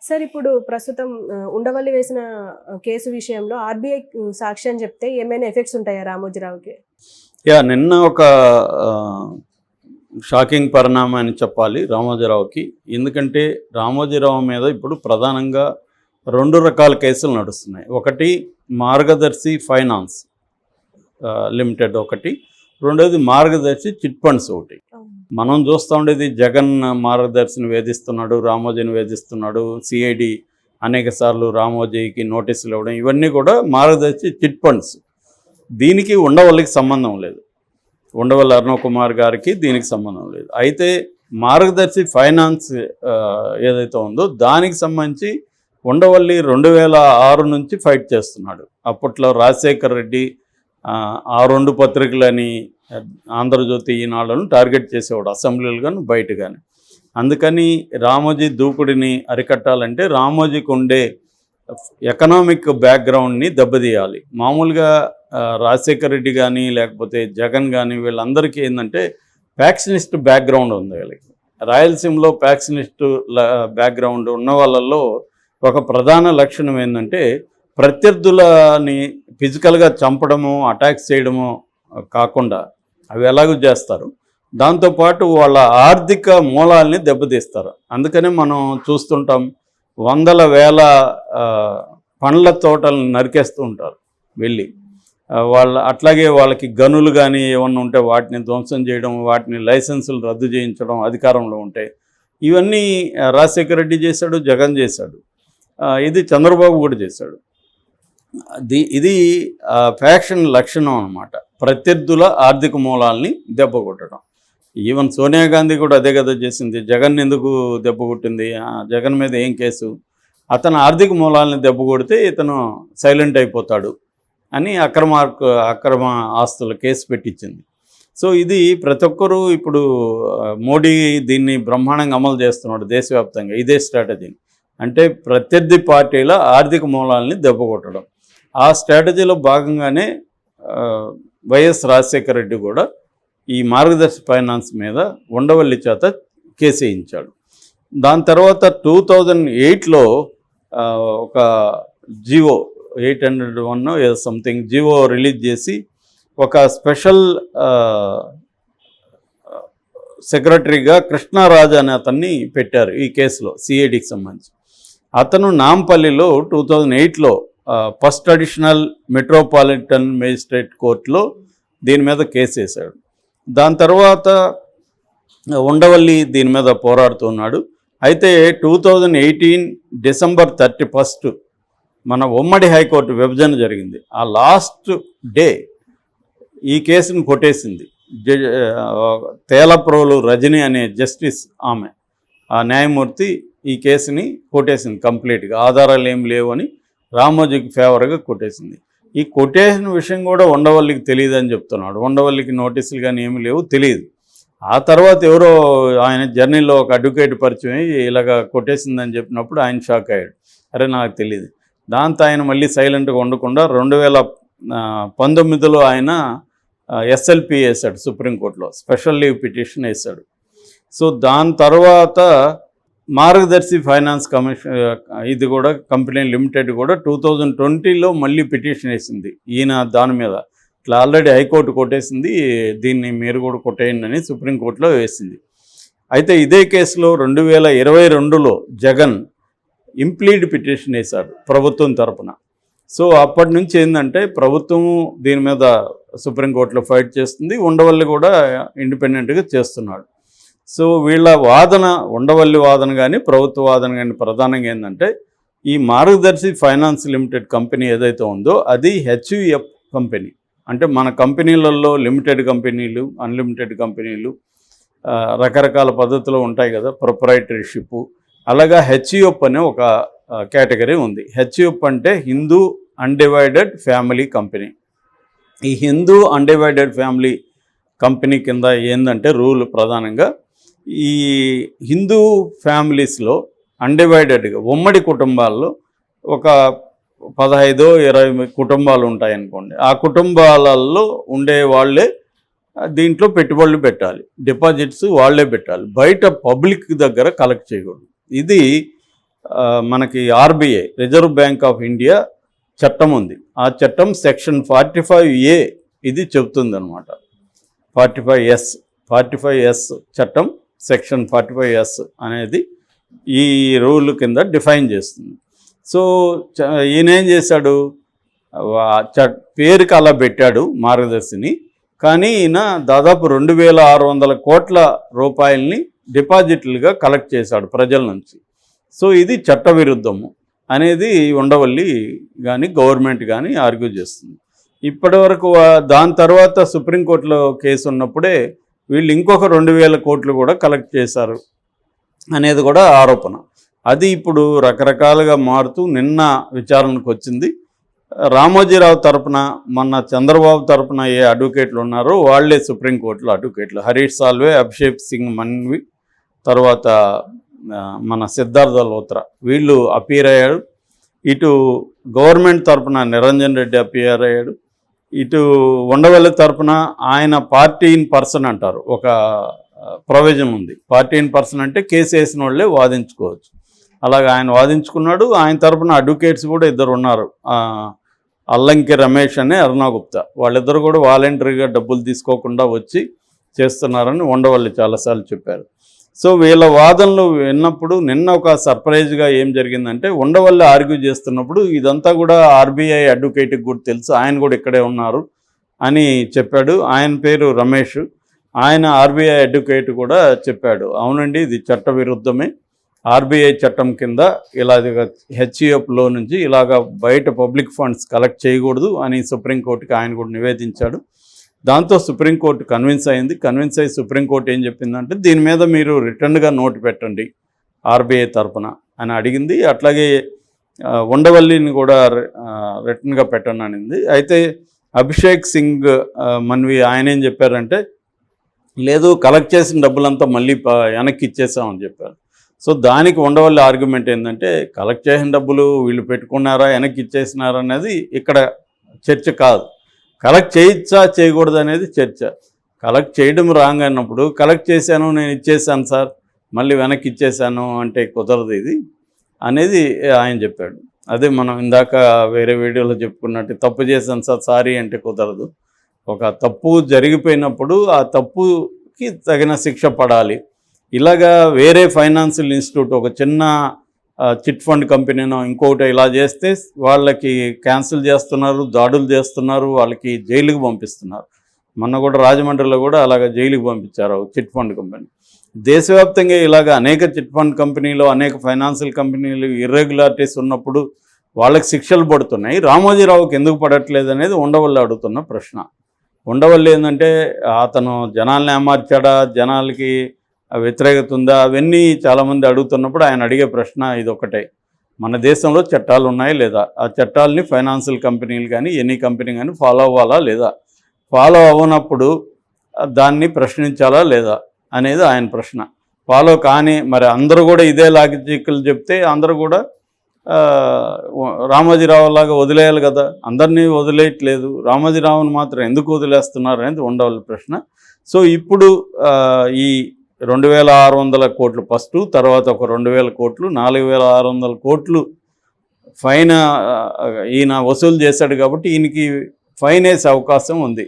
Sir ఇప్పుడు ప్రస్తుతం ఉండవల్లి వేసిన కేసు విషయంలో ఆర్బీఐ సాక్ష్యం చెప్తే ఏమైనా ఎఫెక్ట్స్ ఉంటాయా రామోజీరావుకి? నిన్న ఒక షాకింగ్ పరిణామం అని చెప్పాలి రామోజీరావుకి. ఎందుకంటే రామోజీరావు మీద ఇప్పుడు ప్రధానంగా 2 రకాల కేసులు నడుస్తున్నాయి. ఒకటి మార్గదర్శి ఫైనాన్స్ లిమిటెడ్ ఒకటి, రెండోది మార్గదర్శి చిట్ ఫండ్స్ ఒకటి. మనం చూస్తూ ఉండేది జగన్ మార్గదర్శిని వేధిస్తున్నాడు, రామోజీని వేధిస్తున్నాడు, సిఐడి అనేక సార్లు రామోజీకి నోటీసులు ఇవ్వడం, ఇవన్నీ కూడా మార్గదర్శి చిట్ ఫండ్స్. దీనికి ఉండవల్లికి సంబంధం లేదు, ఉండవల్లి అరుణ్ కుమార్ గారికి దీనికి సంబంధం లేదు. అయితే మార్గదర్శి ఫైనాన్స్ ఏదైతే ఉందో దానికి సంబంధించి ఉండవల్లి 2006 నుంచి ఫైట్ చేస్తున్నాడు. అప్పట్లో రాజశేఖర్ రెడ్డి ఆ 2 పత్రికలని ఆంధ్రజ్యోతి ఈనాళ్ళను టార్గెట్ చేసేవాడు, అసెంబ్లీలు కానీ బయట కానీ. అందుకని రామోజీ దూకుడిని అరికట్టాలంటే రామోజీకి ఉండే ఎకనామిక్ బ్యాక్గ్రౌండ్ని దెబ్బతీయాలి. మామూలుగా రాజశేఖర్ రెడ్డి కానీ లేకపోతే జగన్ కానీ వీళ్ళందరికీ ఏంటంటే ఫ్యాక్షనిస్ట్ బ్యాక్గ్రౌండ్ ఉంది వీళ్ళకి. రాయలసీమలో ఫ్యాక్షనిస్ట్ బ్యాక్గ్రౌండ్ ఉన్న వాళ్ళల్లో ఒక ప్రధాన లక్షణం ఏంటంటే ప్రత్యర్థులని ఫిజికల్గా చంపడము, అటాక్స్ చేయడము కాకుండా అవి ఎలాగూ చేస్తారు, దాంతోపాటు వాళ్ళ ఆర్థిక మూలాల్ని దెబ్బతీస్తారు. అందుకనే మనం చూస్తుంటాం, వందల వేల పండ్ల తోటలను నరికేస్తూ ఉంటారు వెళ్ళి. అట్లాగే వాళ్ళకి గనులు కానీ ఏమన్నా ఉంటే వాటిని ధ్వంసం చేయడం, వాటిని లైసెన్సులు రద్దు చేయించడం అధికారంలో ఉంటాయి. ఇవన్నీ రాజశేఖర రెడ్డి చేశాడు, జగన్ చేశాడు, ఇది చంద్రబాబు కూడా చేశాడు. ఇది ఫ్యాక్షన్ లక్షణం అన్నమాట, ప్రత్యర్థుల ఆర్థిక మూలాల్ని దెబ్బ కొట్టడం. ఈవెన్ సోనియా గాంధీ కూడా అదే కదా చేసింది. జగన్ ఎందుకు దెబ్బ కొట్టింది? జగన్ మీద ఏం కేసు? అతను ఆర్థిక మూలాలని దెబ్బ కొడితే ఇతను సైలెంట్ అయిపోతాడు అని అక్రమ ఆస్తుల కేసు పెట్టించింది. సో ఇది ప్రతి ఒక్కరూ ఇప్పుడు మోడీ దీన్ని బ్రహ్మాండంగా అమలు చేస్తున్నాడు దేశవ్యాప్తంగా, ఇదే స్ట్రాటజీని. అంటే ప్రత్యర్థి పార్టీల ఆర్థిక మూలాలని దెబ్బ కొట్టడం. ఆ స్ట్రాటజీలో భాగంగానే వైఎస్ రాజశేఖర రెడ్డి కూడా ఈ మార్గదర్శి ఫైనాన్స్ మీద ఉండవల్లి చేత కేసు వేయించాడు. దాని తర్వాత 2008లో ఒక జివో 801 ఏదో సంథింగ్ జివో రిలీజ్ చేసి ఒక స్పెషల్ సెక్రటరీగా కృష్ణారాజు అనే అతన్ని పెట్టారు ఈ కేసులో, సిఐడికి సంబంధించి. అతను నాంపల్లిలో 2008లో ఫస్ట్ అడిషనల్ మెట్రోపాలిటన్ మేజిస్ట్రేట్ కోర్టులో దీని మీద కేసు వేశాడు. దాని తర్వాత ఉండవల్లి దీని మీద పోరాడుతున్నాడు. అయితే 2018 డిసెంబర్ 31 మన ఉమ్మడి హైకోర్టు విభజన జరిగింది. ఆ లాస్ట్ డే ఈ కేసును కొట్టేసింది. తేలప్రోలు రజని అనే జస్టిస్, ఆమె ఆ న్యాయమూర్తి ఈ కేసుని కొట్టేసింది కంప్లీట్గా. ఆధారాలు ఏం లేవు అని రామోజీకి ఫేవర్గా కొట్టేసింది. ఈ కొట్టేసిన విషయం కూడా ఉండవల్లికి తెలియదని చెప్తున్నాడు. ఉండవల్లికి నోటీసులు కానీ ఏమీ లేవు, తెలియదు. ఆ తర్వాత ఎవరో ఆయన జర్నీలో ఒక అడ్వకేట్ పరిచయం ఇలాగ కొట్టేసిందని చెప్పినప్పుడు ఆయన షాక్ అయ్యాడు, అరే నాకు తెలియదు. దాంతో ఆయన మళ్ళీ సైలెంట్గా ఉండకుండా 2019లో ఆయన ఎస్ఎల్పి వేశాడు సుప్రీంకోర్టులో, స్పెషల్ లీవ్ పిటిషన్ వేశాడు. సో దాని తర్వాత మార్గదర్శి ఫైనాన్స్ కమిషన్ ఇది కూడా కంపెనీ లిమిటెడ్ కూడా 2020లో మళ్ళీ పిటిషన్ వేసింది ఈయన దాని మీద. ఇట్లా ఆల్రెడీ హైకోర్టు కొట్టేసింది, దీన్ని మీరు కూడా కొట్టేయండి అని సుప్రీంకోర్టులో వేసింది. అయితే ఇదే కేసులో 2022లో జగన్ ఇంప్లీడ్ పిటిషన్ వేశాడు ప్రభుత్వం తరపున. సో అప్పటి నుంచి ఏంటంటే ప్రభుత్వం దీని మీద సుప్రీంకోర్టులో ఫైట్ చేస్తుంది, ఉండవల్లి కూడా ఇండిపెండెంట్గా చేస్తున్నాడు. సో వీళ్ళ వాదన, ఉండవల్లి వాదన కానీ ప్రభుత్వ వాదన కానీ ప్రధానంగా ఏంటంటే ఈ మార్గదర్శి ఫైనాన్స్ లిమిటెడ్ కంపెనీ ఏదైతే ఉందో అది హెచ్యుఎఫ్ కంపెనీ. అంటే మన కంపెనీలలో లిమిటెడ్ కంపెనీలు, అన్లిమిటెడ్ కంపెనీలు రకరకాల పద్ధతిలో ఉంటాయి కదా, ప్రొప్రైటరీషిప్. అలాగా హెచ్యుఎఫ్ అనే ఒక కేటగిరీ ఉంది. హెచ్యుఎఫ్ అంటే హిందూ అన్డివైడెడ్ ఫ్యామిలీ కంపెనీ. ఈ హిందూ అన్డివైడెడ్ ఫ్యామిలీ కంపెనీ కింద ఏంటంటే రూల్ ప్రధానంగా ఈ హిందూ ఫ్యామిలీస్లో అన్డివైడెడ్గా ఉమ్మడి కుటుంబాల్లో ఒక 15-20 కుటుంబాలు ఉంటాయనుకోండి. ఆ కుటుంబాలలో ఉండే వాళ్ళే దీంట్లో పెట్టుబడులు పెట్టాలి, డిపాజిట్స్ వాళ్ళే పెట్టాలి, బయట పబ్లిక్ దగ్గర కలెక్ట్ చేయకూడదు. ఇది మనకి RBI reserve bank of India చట్టం ఉంది. ఆ చట్టం సెక్షన్ 45A ఇది చెబుతుంది అనమాట. 45S చట్టం సెక్షన్ 45S అనేది ఈ రూల్ కింద డిఫైన్ చేస్తుంది. సో ఈయన ఏం చేశాడు, పేరుకి అలా పెట్టాడు మార్గదర్శిని, కానీ ఈయన దాదాపు 2600 కోట్ల రూపాయలని డిపాజిట్లుగా కలెక్ట్ చేశాడు ప్రజల నుంచి. సో ఇది చట్టవిరుద్ధము అనేది ఉండవల్లి కానీ గవర్నమెంట్ కానీ ఆర్గ్యూ చేస్తుంది. ఇప్పటి వరకు దాని తర్వాత సుప్రీంకోర్టులో కేసు ఉన్నప్పుడే వీళ్ళు ఇంకొక 2000 కోట్లు కూడా కలెక్ట్ చేశారు అనేది కూడా ఆరోపణ. అది ఇప్పుడు రకరకాలుగా మారుతూ నిన్న విచారణకు వచ్చింది. రామోజీరావు తరపున మొన్న చంద్రబాబు తరపున ఏ అడ్వకేట్లు ఉన్నారో వాళ్లే సుప్రీంకోర్టులో అడ్వకేట్లు. హరీష్ సాల్వే, అభిషేక్ సింగ్ మన్వి, తర్వాత మన సిద్ధార్థ లోత్రా వీళ్ళు అపీర్ అయ్యాడు. ఇటు గవర్నమెంట్ తరపున నిరంజన్ రెడ్డి అపీర్ అయ్యాడు. ఇటు ఉండవల్లి తరపున ఆయన పార్టీ ఇన్ పర్సన్ అంటారు, ఒక ప్రొవిజన్ ఉంది. పార్టీ ఇన్ పర్సన్ అంటే కేసు వేసిన వాళ్ళే వాదించుకోవచ్చు. అలాగే ఆయన వాదించుకున్నాడు. ఆయన తరపున అడ్వకేట్స్ కూడా ఇద్దరు ఉన్నారు, అల్లంకి రమేష్ అనే అరుణాగుప్తా. వాళ్ళిద్దరు కూడా వాలంటరీగా డబ్బులు తీసుకోకుండా వచ్చి చేస్తున్నారని ఉండవల్లి చాలాసార్లు చెప్పారు. సో వీళ్ళ వాదనలు విన్నప్పుడు నిన్న ఒక సర్ప్రైజ్గా ఏం జరిగిందంటే, ఉండవల్లి ఆర్గ్యూ చేస్తున్నప్పుడు ఇదంతా కూడా ఆర్బీఐ అడ్వకేట్కి కూడా తెలుసు, ఆయన కూడా ఇక్కడే ఉన్నారు అని చెప్పాడు. ఆయన పేరు రమేష్. ఆయన ఆర్బీఐ అడ్వకేట్ కూడా చెప్పాడు, అవునండి ఇది చట్టవిరుద్ధమే, ఆర్బీఐ చట్టం కింద ఇలాగ హెచ్ఈఎఫ్లో నుంచి ఇలాగ బయట పబ్లిక్ ఫండ్స్ కలెక్ట్ చేయకూడదు అని సుప్రీంకోర్టుకి ఆయన కూడా నివేదించాడు. దాంతో సుప్రీంకోర్టు కన్విన్స్ అయ్యి సుప్రీంకోర్టు ఏం చెప్పిందంటే, దీని మీద మీరు రిటర్న్గా నోటు పెట్టండి ఆర్బీఐ తరపున అని అడిగింది. అట్లాగే ఉండవల్లిని కూడా రిటర్న్గా పెట్టండి అనింది. అయితే అభిషేక్ సింగ్ మన్వి ఆయన ఏం చెప్పారంటే, లేదు కలెక్ట్ చేసిన డబ్బులంతా మళ్ళీ వెనక్కి ఇచ్చేసామని చెప్పారు. సో దానికి ఉండవల్లి ఆర్గ్యుమెంట్ ఏంటంటే, కలెక్ట్ చేసిన డబ్బులు వీళ్ళు పెట్టుకున్నారా వెనక్కి ఇచ్చేసినారా అనేది ఇక్కడ చర్చ కాదు. కలెక్ట్ చేయొచ్చా చేయకూడదు అనేది చర్చ. కలెక్ట్ చేయడం రాంగ్ అన్నప్పుడు కలెక్ట్ చేశాను నేను ఇచ్చేసాను సార్ మళ్ళీ వెనక్కి ఇచ్చేసాను అంటే కుదరదు ఇది అనేది ఆయన చెప్పాడు. అదే మనం ఇందాక వేరే వీడియోలో చెప్పుకున్నట్టు తప్పు చేశాను సార్ సారీ అంటే కుదరదు. ఒక తప్పు జరిగిపోయినప్పుడు ఆ తప్పుకి తగిన శిక్ష పడాలి. ఇలాగా వేరే ఫైనాన్షియల్ ఇన్స్టిట్యూట్ ఒక చిన్న చిట్ ఫండ్ కంపెనీనో ఇంకోటి ఇలా చేస్తే వాళ్ళకి క్యాన్సిల్ చేస్తున్నారు, దాడులు చేస్తున్నారు, వాళ్ళకి జైలుకి పంపిస్తున్నారు. మొన్న కూడా రాజమండ్రిలో కూడా అలాగ జైలుకి పంపించారు చిట్ ఫండ్ కంపెనీ. దేశవ్యాప్తంగా ఇలాగ అనేక చిట్ ఫండ్ కంపెనీలు, అనేక ఫైనాన్షియల్ కంపెనీలు ఇర్రెగ్యులారిటీస్ ఉన్నప్పుడు వాళ్ళకి శిక్షలు పడుతున్నాయి. రామోజీరావుకి ఎందుకు పడట్లేదు అనేది ఉండవల్లి అడుగుతున్న ప్రశ్న. ఉండవల్లి ఏంటంటే, అతను జనాల్ని ఏమార్చాడా, జనాలకి వ్యతిరేకత ఉందా, అవన్నీ చాలామంది అడుగుతున్నప్పుడు ఆయన అడిగే ప్రశ్న ఇదొకటే, మన దేశంలో చట్టాలు ఉన్నాయి లేదా, ఆ చట్టాలని ఫైనాన్షియల్ కంపెనీలు కానీ ఎనీ కంపెనీ కానీ ఫాలో అవ్వాలా లేదా, ఫాలో అవ్వనప్పుడు దాన్ని ప్రశ్నించాలా లేదా అనేది ఆయన ప్రశ్న. ఫాలో కానీ మరి అందరూ కూడా ఇదే లాజికల్ చెప్తే అందరూ కూడా రామోజీరావు లాగా వదిలేయాలి కదా, అందరినీ వదిలేయట్లేదు, రామోజీరావుని మాత్రం ఎందుకు వదిలేస్తున్నారు అనేది ఉండవల్లి ప్రశ్న. సో ఇప్పుడు ఈ 2600 కోట్లు ఫస్ట్, తర్వాత ఒక 2000 కోట్లు, 4600 కోట్లు ఫైన్ ఈయన వసూలు చేశాడు కాబట్టి ఈయనకి ఫైన్ వేసే అవకాశం ఉంది.